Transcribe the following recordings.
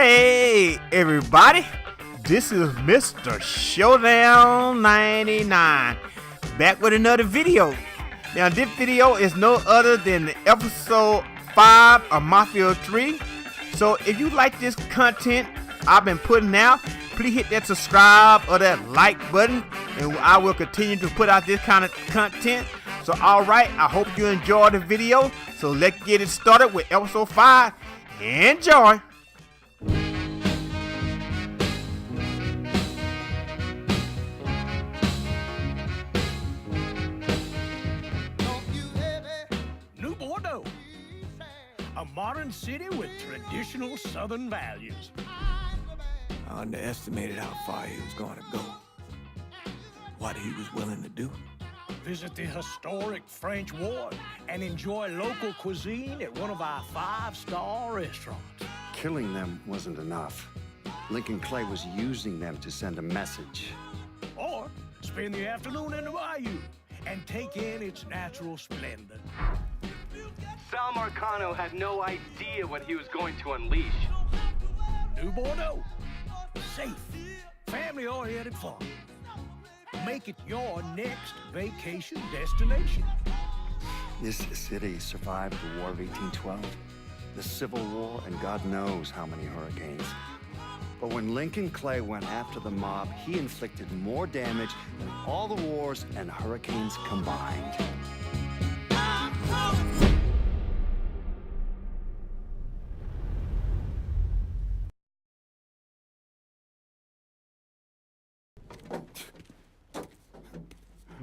Hey everybody, this is Mr. Showdown 99 back with another video. Now this video is no other than episode 5 of Mafia 3. So if you like this content I've been putting out, please hit that subscribe or that like button, and I will continue to put out this kind of content. So alright, I hope you enjoy the video. So let's get it started with episode 5. Enjoy! A modern city with traditional Southern values. I underestimated how far he was going to go. What he was willing to do. Visit the historic French Ward and enjoy local cuisine at one of our 5-star restaurants. Killing them wasn't enough. Lincoln Clay was using them to send a message. Or spend the afternoon in the bayou and take in its natural splendor. Sal Marcano had no idea what he was going to unleash. New Bordeaux. Safe, family-oriented fun. Make it your next vacation destination. This city survived the War of 1812, the Civil War, and God knows how many hurricanes. But when Lincoln Clay went after the mob, he inflicted more damage than all the wars and hurricanes combined.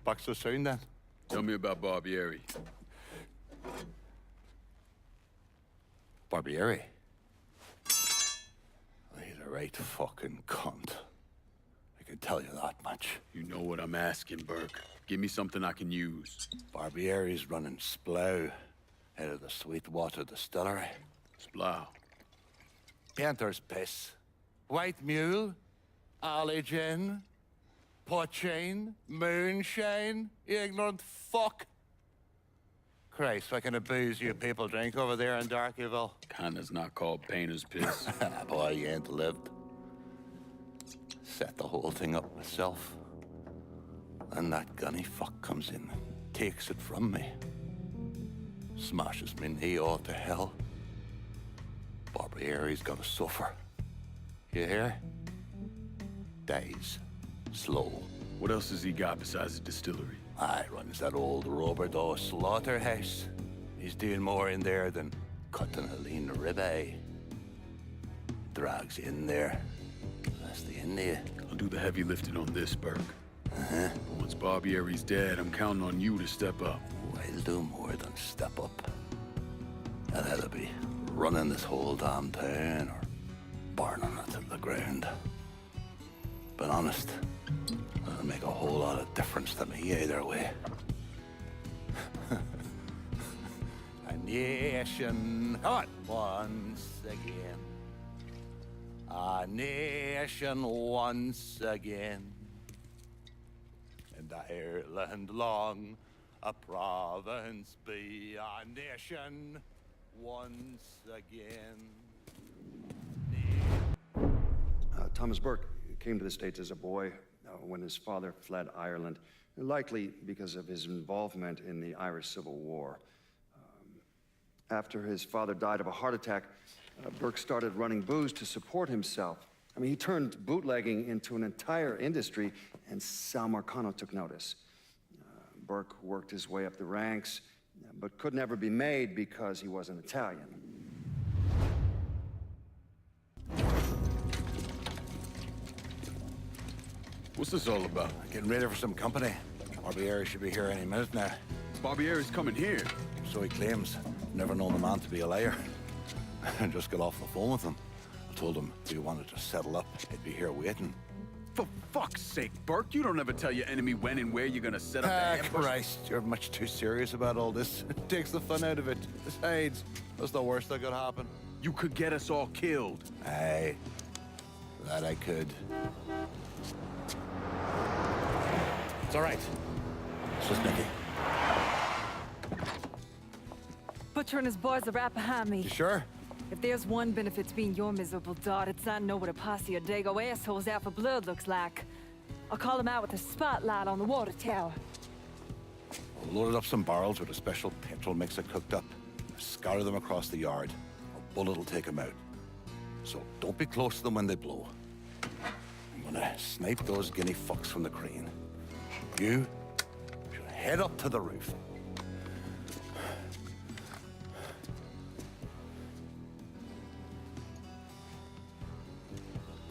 Back so soon, then? Tell me about Barbieri. Barbieri? He's a right fucking cunt. I can tell you that much. You know what I'm asking, Burke. Give me something I can use. Barbieri's running Splow out of the Sweetwater Distillery. Splow. Painter's piss. White mule. Alley gin. Poachine, moonshine, you ignorant fuck. Christ, what kind of booze you people drink over there in Darkyville? Kinda's not called painter's piss. Boy, you ain't lived. Set the whole thing up myself. And that gunny fuck comes in and takes it from me. Smashes me knee all to hell. Barbieri's gonna suffer. You hear? Dies. Slow. What else has he got besides the distillery? Runs that old Robert O. slaughterhouse. He's doing more in there than cutting a lean ribeye. Drags in there. That's the India. I'll do the heavy lifting on this, Burke. Once Barbieri's dead, I'm counting on you to step up. I'll do more than step up. I'll either be running this whole damn town or burning it to the ground. But honest, it'll make a whole lot of difference to me either way. A nation, come on, once again. A nation once again. And Ireland long, a province be, a nation once again. Thomas Burke came to the States as a boy when his father fled Ireland, likely because of his involvement in the Irish Civil War. After his father died of a heart attack, Burke started running booze to support himself. I mean, he turned bootlegging into an entire industry, and Sal Marcano took notice. Burke worked his way up the ranks, but could never be made because he wasn't Italian. What's this all about? Getting ready for some company. Barbieri should be here any minute now. Barbieri's coming here. So he claims. Never known the man to be a liar. I just got off the phone with him. I told him if he wanted to settle up, he'd be here waiting. For fuck's sake, Burke, you don't ever tell your enemy when and where you're gonna set up the ambush. Christ, you're much too serious about all this. It takes the fun out of it. Besides, that's the worst that could happen. You could get us all killed. Aye, that I could. It's all right. It's just Nicky. Butcher and his boys are right behind me. You sure? If there's one benefit to being your miserable dot, it's not know what a posse of Dago assholes out for blood looks like. I'll call them out with a spotlight on the water tower. We'll load up some barrels with a special petrol mixer cooked up. Scatter them across the yard. A bullet will take them out. So don't be close to them when they blow. I'm gonna snipe those guinea fucks from the crane. You should head up to the roof.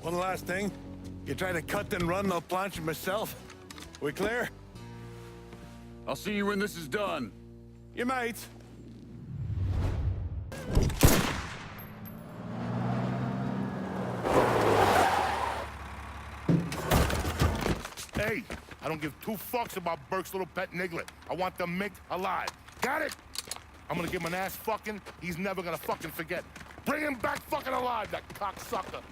One last thing. You try to cut and run, I'll plant you myself. We clear? I'll see you when this is done. You might. Hey, I don't give two fucks about Burke's little pet Niglet. I want the Mick alive. Got it? I'm gonna give him an ass fucking he's never gonna fucking forget. Bring him back fucking alive, that cocksucker.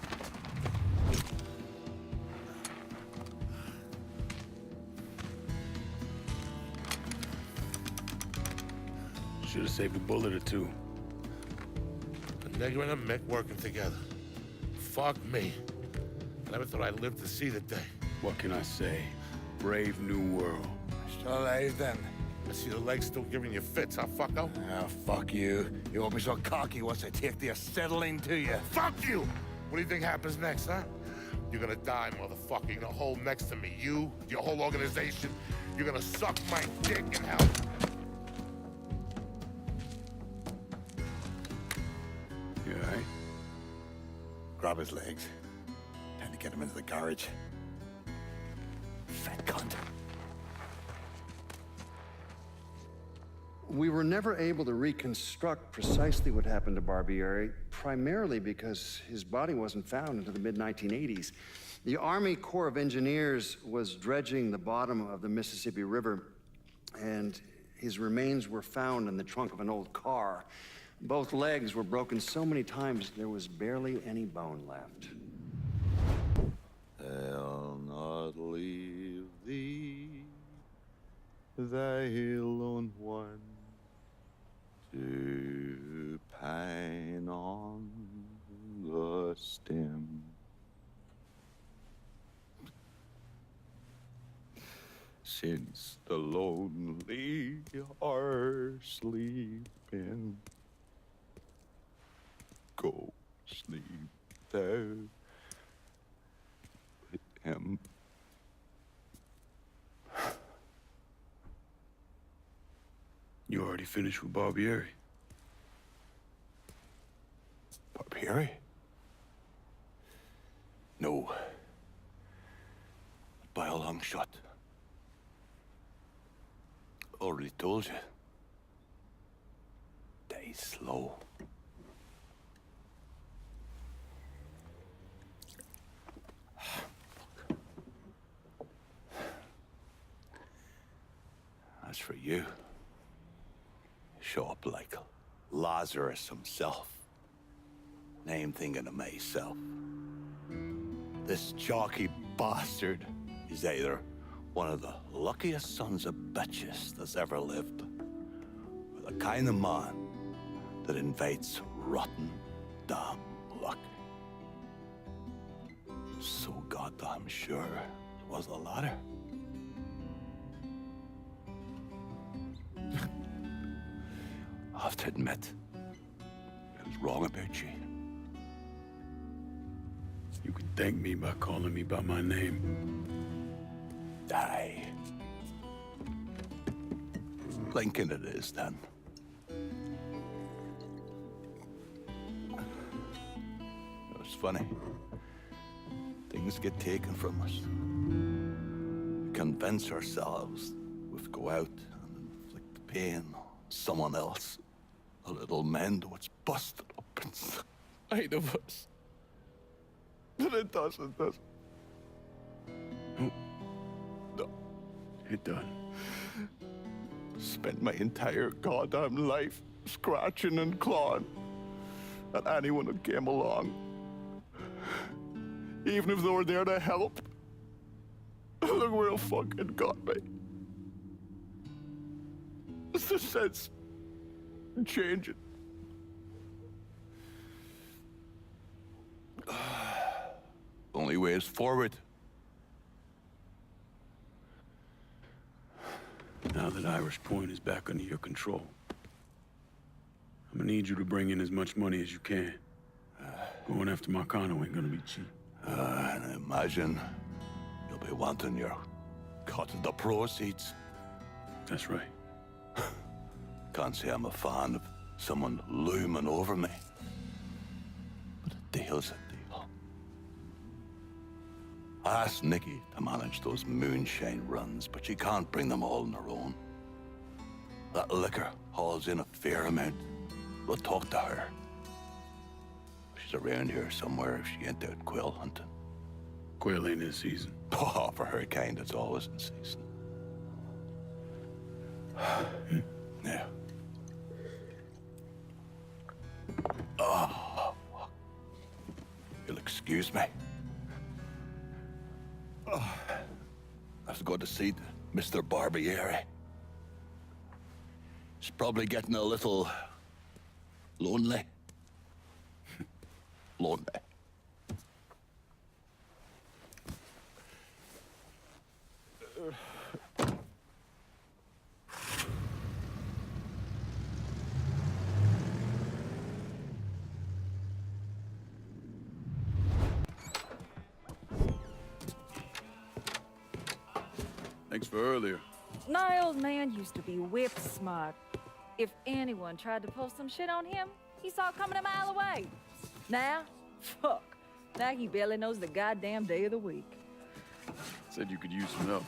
Should have saved a bullet or two. A nigger and a Mick working together. Fuck me. I never thought I'd live to see the day. What can I say? Brave new world. Still alive then. I see the legs still giving you fits, huh, fucko? Ah, fuck you. You won't be so cocky once I take the acetylene to you. Fuck you! What do you think happens next, huh? You're gonna die, motherfucker. You're gonna hold next to me. You, your whole organization. You're gonna suck my dick in hell. You all right? Grab his legs. Time to get him into the garage. Fat cunt. We were never able to reconstruct precisely what happened to Barbieri, primarily because his body wasn't found until the mid-1980s. The Army Corps of Engineers was dredging the bottom of the Mississippi River, and his remains were found in the trunk of an old car. Both legs were broken so many times there was barely any bone left. I'll not leave thee, thy lone one, to pine on the stem. Since the lonely are sleeping, go sleep thou with him. You already finished with Barbieri? Barbieri? No. By a long shot. Already told you. Die slow. As for you, show up like Lazarus himself. Name thinking to myself. This jockey bastard is either one of the luckiest sons of bitches that's ever lived, or the kind of man that invites rotten damn luck. So goddamn sure it was the latter. I have to admit, I was wrong about you. You can thank me by calling me by my name. Die. Lincoln it is, then. It's funny. Things get taken from us. We convince ourselves we have to go out and inflict the pain on someone else. A little mend what's busted up inside of us. But it doesn't, does it? No. It done. Spent my entire goddamn life scratching and clawing at anyone that came along. Even if they were there to help. Look where it fucking got me. It's the sense changing. only way is forward. Now that Irish Point is back under your control, I'm gonna need you to bring in as much money as you can. Going after Marcano ain't gonna be cheap. And I imagine you'll be wanting your cut of the proceeds. That's right. Can't say I'm a fan of someone looming over me. But a deal's a deal. I asked Nikki to manage those moonshine runs, but she can't bring them all on her own. That liquor hauls in a fair amount. We'll talk to her. She's around here somewhere if she ain't out quail hunting. Quail ain't in season. Oh, for her kind, it's always in season. Yeah. Oh, you'll excuse me. Oh, I have to go to see Mr. Barbieri. He's probably getting a little lonely. Lonely. Thanks for earlier. My old man used to be whip smart. If anyone tried to pull some shit on him, he saw it coming a mile away. Now, fuck. Now he barely knows the goddamn day of the week. Said you could use some help.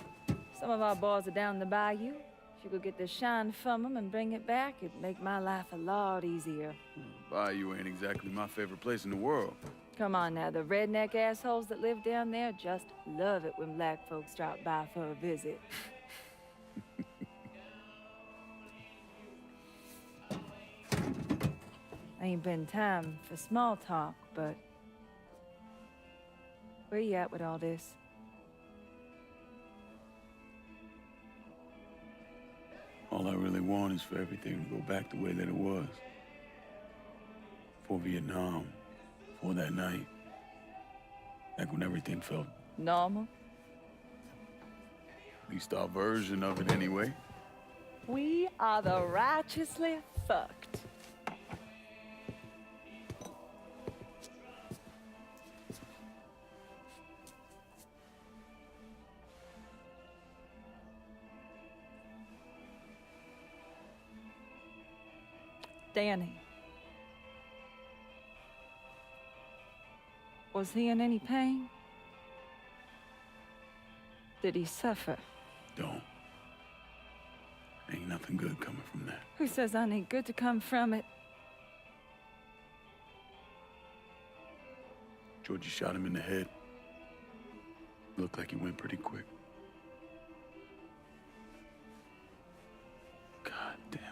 Some of our boys are down the bayou. If you could get the shine from them and bring it back, it'd make my life a lot easier. Bayou ain't exactly my favorite place in the world. Come on now, the redneck assholes that live down there just love it when black folks drop by for a visit. Ain't been time for small talk, but where you at with all this? All I really want is for everything to go back the way that it was. Before Vietnam, before that night. Back when everything felt... Normal? At least our version of it anyway. We are the righteously fucked. Danny. Was he in any pain? Did he suffer? Don't. Ain't nothing good coming from that. Who says I need good to come from it? Georgie shot him in the head. Looked like he went pretty quick. God damn it.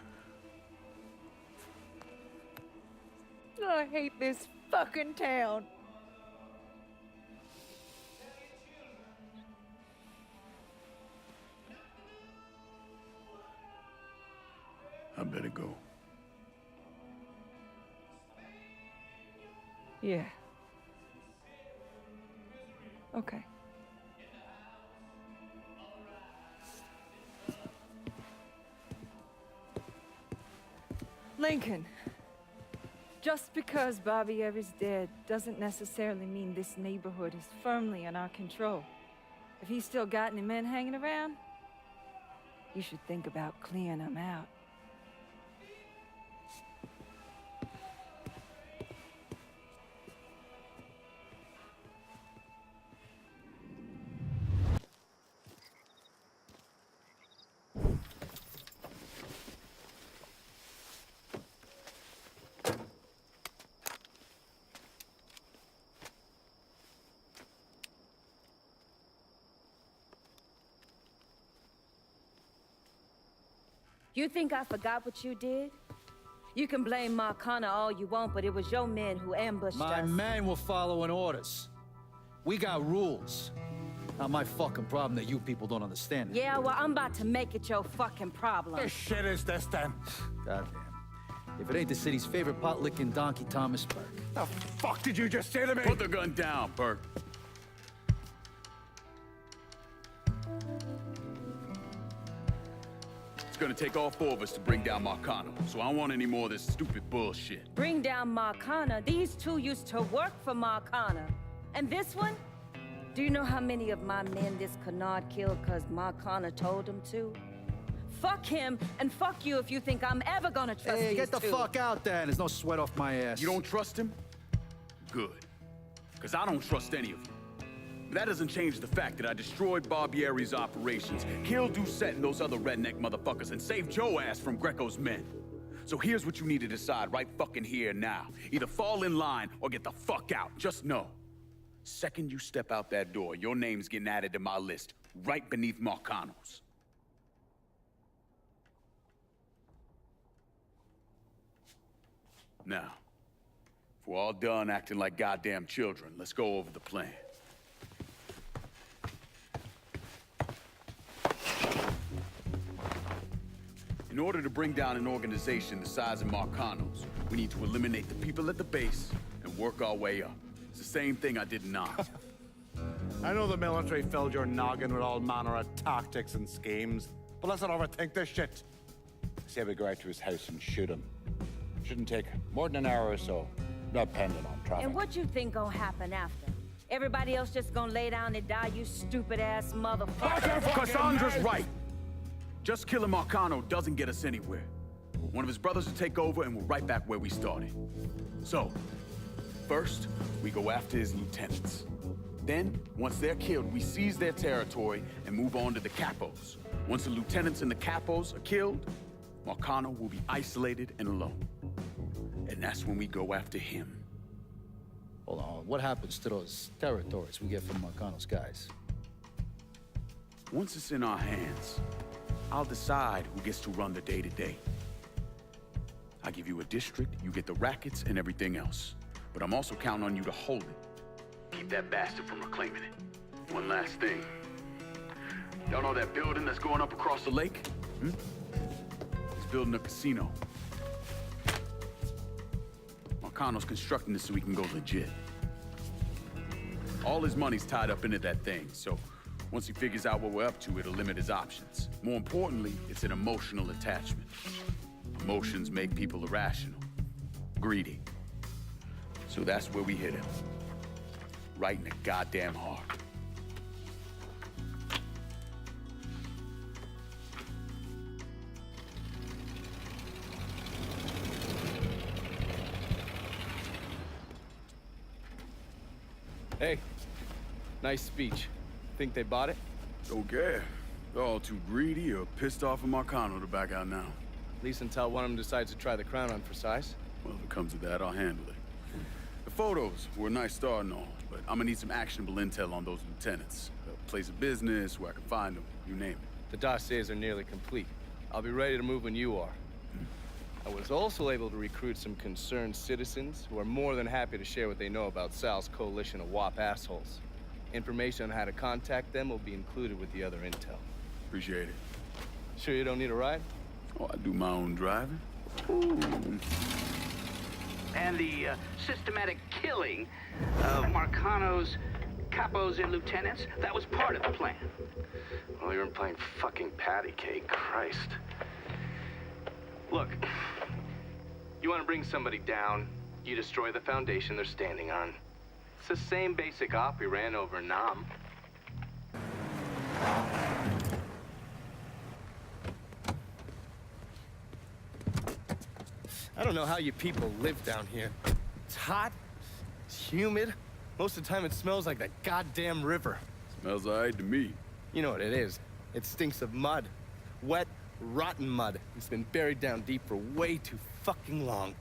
I hate this fucking town. I better go. Yeah. Okay. Lincoln. Just because Barbieri's dead doesn't necessarily mean this neighborhood is firmly in our control. If he's still got any men hanging around, you should think about clearing them out. You think I forgot what you did? You can blame Marcano all you want, but it was your men who ambushed us. My men were following orders. We got rules. Not my fucking problem that you people don't understand it. Yeah, well, I'm about to make it your fucking problem. What shit is this, then? Goddamn. If it ain't the city's favorite pot-licking donkey, Thomas Burke. The fuck did you just say to me? Put the gun down, Burke. It's gonna take all four of us to bring down Marcano, so I don't want any more of this stupid bullshit. Bring down Marcana? These two used to work for Marcana. And this one? Do you know how many of my men this canard killed because Marcana told him to? Fuck him, and fuck you if you think I'm ever gonna trust these two. Get the fuck out then. There's no sweat off my ass. You don't trust him? Good. Because I don't trust any of you. But that doesn't change the fact that I destroyed Barbieri's operations, killed Doucette and those other redneck motherfuckers, and saved Joe ass from Greco's men. So here's what you need to decide right fucking here now. Either fall in line or get the fuck out. Just know. Second you step out that door, your name's getting added to my list, right beneath Marcano's. Now, if we're all done acting like goddamn children, let's go over the plan. In order to bring down an organization the size of Marcano's, we need to eliminate the people at the base and work our way up. It's the same thing I did in Nam. I know the military filled your noggin with all manner of tactics and schemes, but let's not overthink this shit. Say we go out to his house and shoot him. Shouldn't take more than an hour or so, depending on traffic. And what you think gonna happen after? Everybody else just gonna lay down and die, you stupid-ass motherfucker? Cassandra's right. Just killing Marcano doesn't get us anywhere. One of his brothers will take over and we're right back where we started. So, first, we go after his lieutenants. Then, once they're killed, we seize their territory and move on to the capos. Once the lieutenants and the capos are killed, Marcano will be isolated and alone. And that's when we go after him. Hold on, what happens to those territories we get from Marcano's guys? Once it's in our hands, I'll decide who gets to run the day-to-day. I give you a district, you get the rackets and everything else. But I'm also counting on you to hold it. Keep that bastard from reclaiming it. One last thing. Y'all know that building that's going up across the lake? He's building a casino. Marcano's constructing this so we can go legit. All his money's tied up into that thing, so once he figures out what we're up to, it'll limit his options. More importantly, it's an emotional attachment. Emotions make people irrational, greedy. So that's where we hit him. Right in the goddamn heart. Hey, nice speech. Think they bought it? Don't care. They're all too greedy or pissed off of Marcano to back out now. At least until one of them decides to try the crown on for size. Well, if it comes to that, I'll handle it. The photos were a nice start and all, but I'm gonna need some actionable intel on those lieutenants. A place of business, where I can find them, you name it. The dossiers are nearly complete. I'll be ready to move when you are. I was also able to recruit some concerned citizens who are more than happy to share what they know about Sal's coalition of WAP assholes. Information on how to contact them will be included with the other intel. Appreciate it. Sure you don't need a ride? Oh, I do my own driving. And the systematic killing of Marcano's capos and lieutenants, that was part of the plan. Well, you're playing fucking patty cake, Christ. Look, you want to bring somebody down, you destroy the foundation they're standing on. It's the same basic op we ran over Nam. I don't know how you people live down here. It's hot, it's humid. Most of the time it smells like that goddamn river. Smells all right to me. You know what it is. It stinks of mud. Wet, rotten mud. It's been buried down deep for way too fucking long.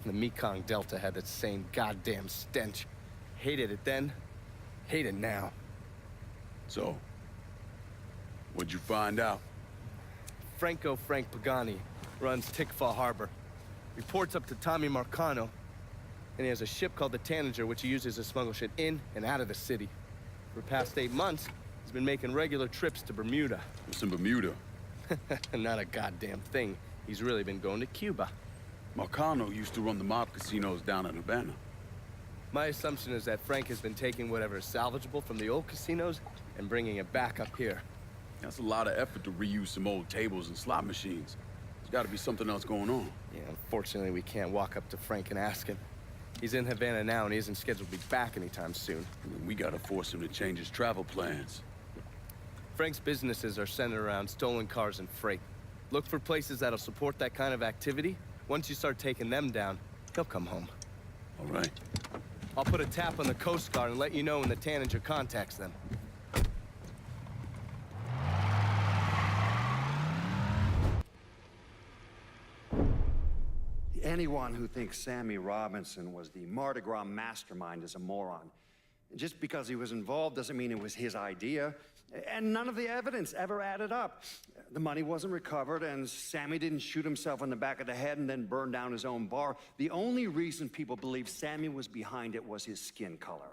The Mekong Delta had that same goddamn stench. Hated it then, hate it now. So, what'd you find out? Frank Pagani runs Tikfa Harbor. Reports up to Tommy Marcano, and he has a ship called the Tanager, which he uses to smuggle shit in and out of the city. For the past 8 months, he's been making regular trips to Bermuda. What's in Bermuda? Not a goddamn thing. He's really been going to Cuba. Marcano used to run the mob casinos down in Havana. My assumption is that Frank has been taking whatever is salvageable from the old casinos and bringing it back up here. That's a lot of effort to reuse some old tables and slot machines. There's got to be something else going on. Yeah, unfortunately, we can't walk up to Frank and ask him. He's in Havana now, and he isn't scheduled to be back anytime soon. We gotta force him to change his travel plans. Frank's businesses are centered around stolen cars and freight. Look for places that'll support that kind of activity. Once you start taking them down, he'll come home. All right. I'll put a tap on the Coast Guard and let you know when the Tanager contacts them. Anyone who thinks Sammy Robinson was the Mardi Gras mastermind is a moron. Just because he was involved doesn't mean it was his idea. And none of the evidence ever added up. The money wasn't recovered, and Sammy didn't shoot himself in the back of the head and then burn down his own bar. The only reason people believe Sammy was behind it was his skin color.